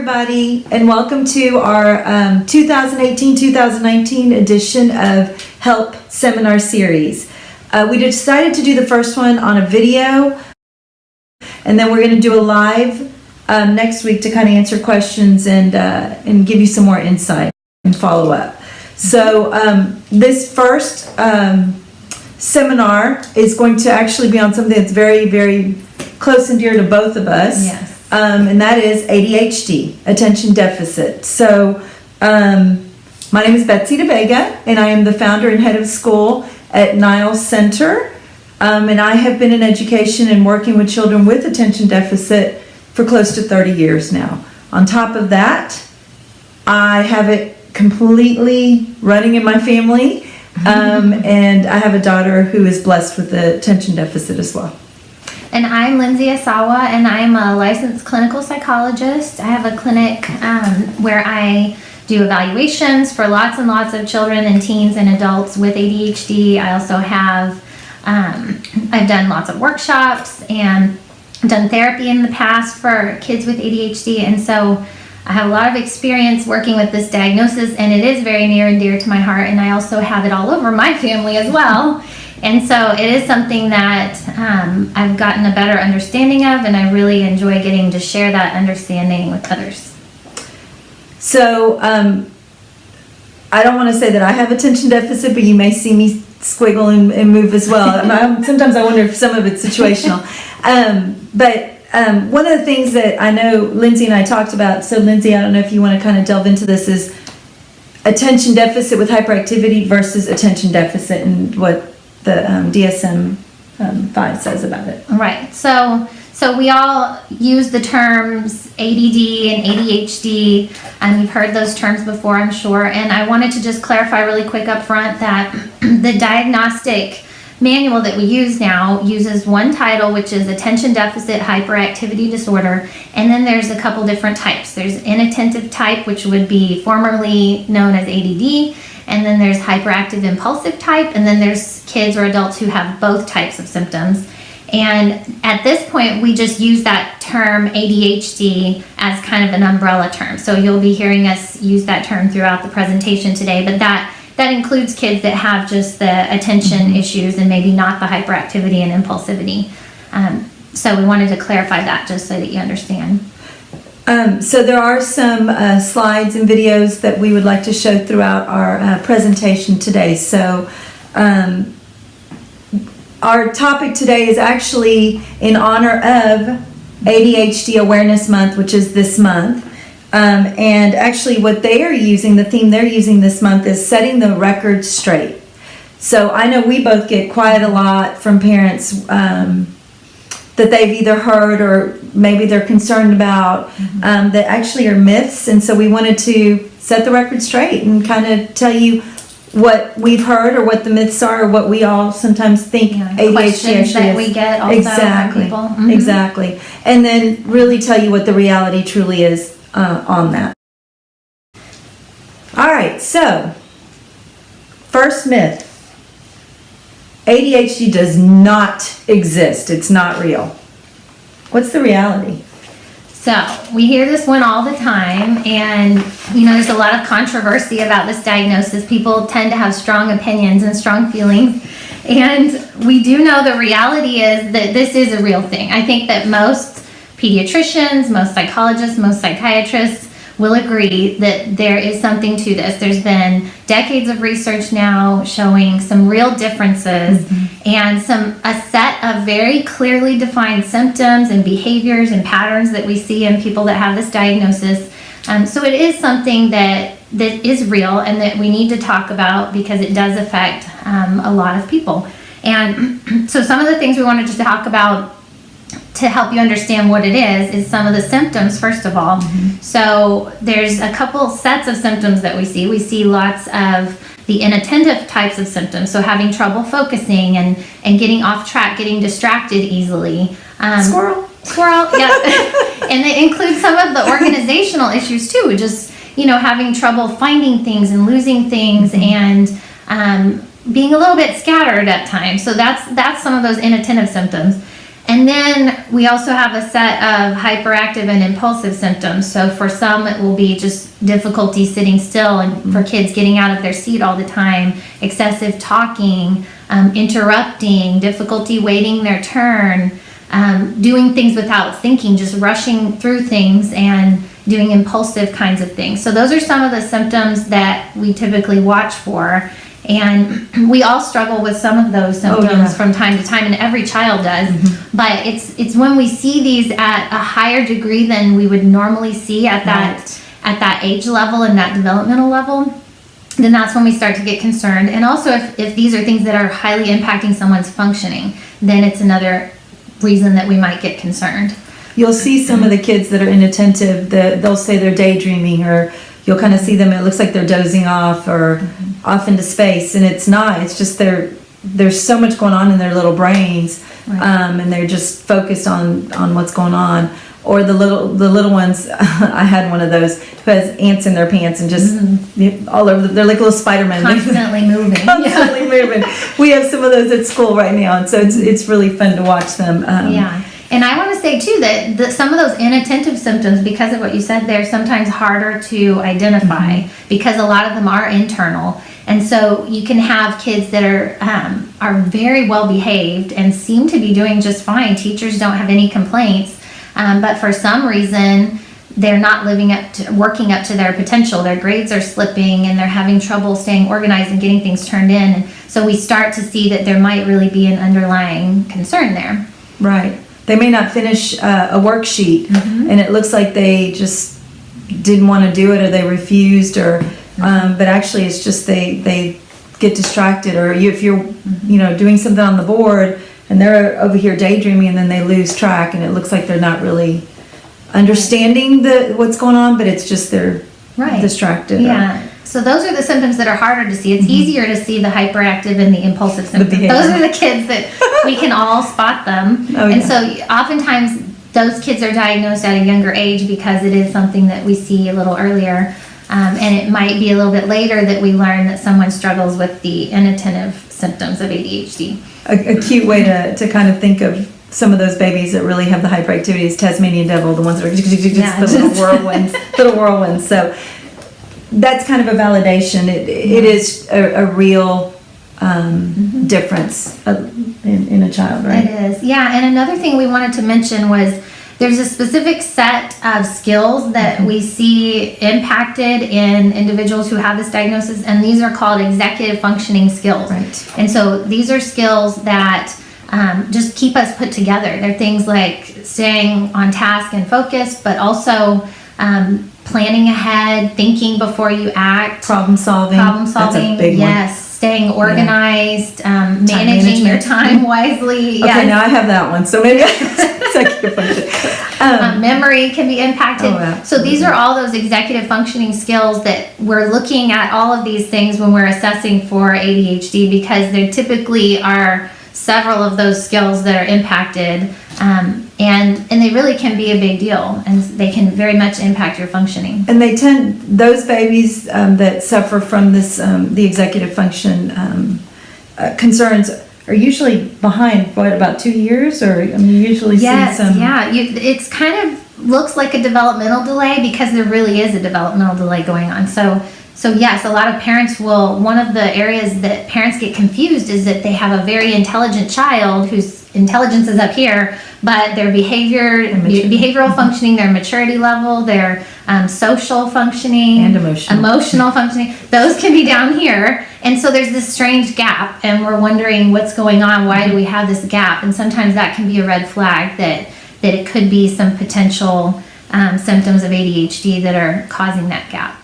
everybody, and welcome to our 2018-2019 edition of HELP Seminar Series. We decided to do the first one on a video, and then we're going to do a live next week to kind of answer questions and give you some more insight and follow up. So this first seminar is going to actually be on something that's very, very close and dear to both of us. Yes. And that is ADHD, attention deficit. So my name is Betsy DeVega, and I am the founder and head of school at Niles Center. And I have been in education and working with children with attention deficit for close to 30 years now. On top of that, I have it completely running in my family, and I have a daughter who is blessed with the attention deficit as well. And I'm Lindsay Asawa, and I'm a licensed clinical psychologist. I have a clinic where I do evaluations for lots and lots of children and teens and adults with ADHD. I also have, I've done lots of workshops and done therapy in the past for kids with ADHD. And so I have a lot of experience working with this diagnosis, and it is very near and dear to my heart. And I also have it all over my family as well. And so it is something that I've gotten a better understanding of, and I really enjoy getting to share that understanding with others. So I don't want to say that I have attention deficit, but you may see me squiggle and move as well. Sometimes I wonder if some of it's situational. But one of the things that I know Lindsay and I talked about, so Lindsay, I don't know if you want to kind of delve into this, is attention deficit with hyperactivity versus attention deficit and what the DSM-5 says about it. Right. So we all use the terms ADD and ADHD, and you've heard those terms before, I'm sure. And I wanted to just clarify really quick up front that the diagnostic manual that we use now uses one title, which is attention deficit hyperactivity disorder, and then there's a couple different types. There's inattentive type, which would be formerly known as ADD, and then there's hyperactive impulsive type, and then there's kids or adults who have both types of symptoms. And at this point, we just use that term ADHD as kind of an umbrella term. So you'll be hearing us use that term throughout the presentation today, but that includes kids that have just the attention issues and maybe not the hyperactivity and impulsivity. So we wanted to clarify that just so that you understand. So there are some slides and videos that we would like to show throughout our presentation today. So our topic today is actually in honor of ADHD Awareness Month, which is this month. And actually what they are using, the theme they're using this month is setting the record straight. So I know we both get quite a lot from parents that they've either heard or maybe they're concerned about that actually are myths. And so we wanted to set the record straight and kind of tell you what we've heard or what the myths are or what we all sometimes think ADHD questions that we get also from people. Exactly. And then really tell you what the reality truly is on that. All right, so first myth. ADHD does not exist. It's not real. What's the reality? So we hear this one all the time, and there's a lot of controversy about this diagnosis. People tend to have strong opinions and strong feelings, and we do know the reality is that this is a real thing. I think that most pediatricians, most psychologists, most psychiatrists will agree that there is something to this. There's been decades of research now showing some real differences and a set of very clearly defined symptoms and behaviors and patterns that we see in people that have this diagnosis. So it is something that is real and that we need to talk about because it does affect a lot of people. And so some of the things we wanted to talk about to help you understand what it is some of the symptoms, first of all. So there's a couple sets of symptoms that we see. We see lots of the inattentive types of symptoms, so having trouble focusing and getting off track, getting distracted easily. Squirrel, yeah. And it includes some of the organizational issues too, just having trouble finding things and losing things and being a little bit scattered at times. So that's some of those inattentive symptoms. And then we also have a set of hyperactive and impulsive symptoms. So for some, it will be just difficulty sitting still, and for kids getting out of their seat all the time, excessive talking, interrupting, difficulty waiting their turn, doing things without thinking, just rushing through things and doing impulsive kinds of things. So those are some of the symptoms that we typically watch for. And we all struggle with some of those symptoms from time to time, and every child does. But it's when we see these at a higher degree than we would normally see at that age level and that developmental level, then that's when we start to get concerned. And also if these are things that are highly impacting someone's functioning, then it's another reason that we might get concerned. You'll see some of the kids that are inattentive, they'll say they're daydreaming, or you'll kind of see them, it looks like they're dozing off or off into space, and it's not. It's just there's so much going on in their little brains, and they're just focused on what's going on. Or the little ones, I had one of those who has ants in their pants and just all over. They're like little Spider-Man. Constantly moving. Constantly moving. We have some of those at school right now, and so it's really fun to watch them. And I want to say too that some of those inattentive symptoms, because of what you said, they're sometimes harder to identify because a lot of them are internal. And so you can have kids that are very well behaved and seem to be doing just fine. Teachers don't have any complaints, but for some reason they're not working up to their potential. Their grades are slipping and they're having trouble staying organized and getting things turned in. And so we start to see that there might really be an underlying concern there. Right. They may not finish a worksheet, and it looks like they just didn't want to do it, or they refused, or but actually it's just they get distracted, or if you're doing something on the board and they're over here daydreaming, and then they lose track, and it looks like they're not really understanding what's going on, but it's just they're distracted. Yeah. So those are the symptoms that are harder to see. It's easier to see the hyperactive and the impulsive symptoms. Those are the kids that we can all spot them. So oftentimes those kids are diagnosed at a younger age because it is something that we see a little earlier. And it might be a little bit later that we learn that someone struggles with the inattentive symptoms of ADHD. A cute way to kind of think of some of those babies that really have the hyperactivity is Tasmanian devil, the ones that are just the little whirlwinds. So that's kind of a validation. It is a real difference in a child, right? It is, yeah. And another thing we wanted to mention was there's a specific set of skills that we see impacted in individuals who have this diagnosis, and these are called executive functioning skills. Right. And so these are skills that just keep us put together. They're things like staying on task and focused, but also planning ahead, thinking before you act, problem solving. That's a big one. Staying organized, managing your time wisely. Okay, now I have that one, so maybe executive function. Memory can be impacted. So these are all those executive functioning skills that we're looking at all of these things when we're assessing for ADHD, because there typically are several of those skills that are impacted, and they really can be a big deal, and they can very much impact your functioning. And those babies that suffer from this, the executive function concerns are usually behind, about 2 years, or you usually see some. It's kind of looks like a developmental delay because there really is a developmental delay going on. So yes, a lot of parents one of the areas that parents get confused is that they have a very intelligent child whose intelligence is up here, but their behavioral functioning, their maturity level, their social functioning, and emotional functioning, those can be down here. And so there's this strange gap, and we're wondering what's going on. Why do we have this gap? And sometimes that can be a red flag that it could be some potential symptoms of ADHD that are causing that gap.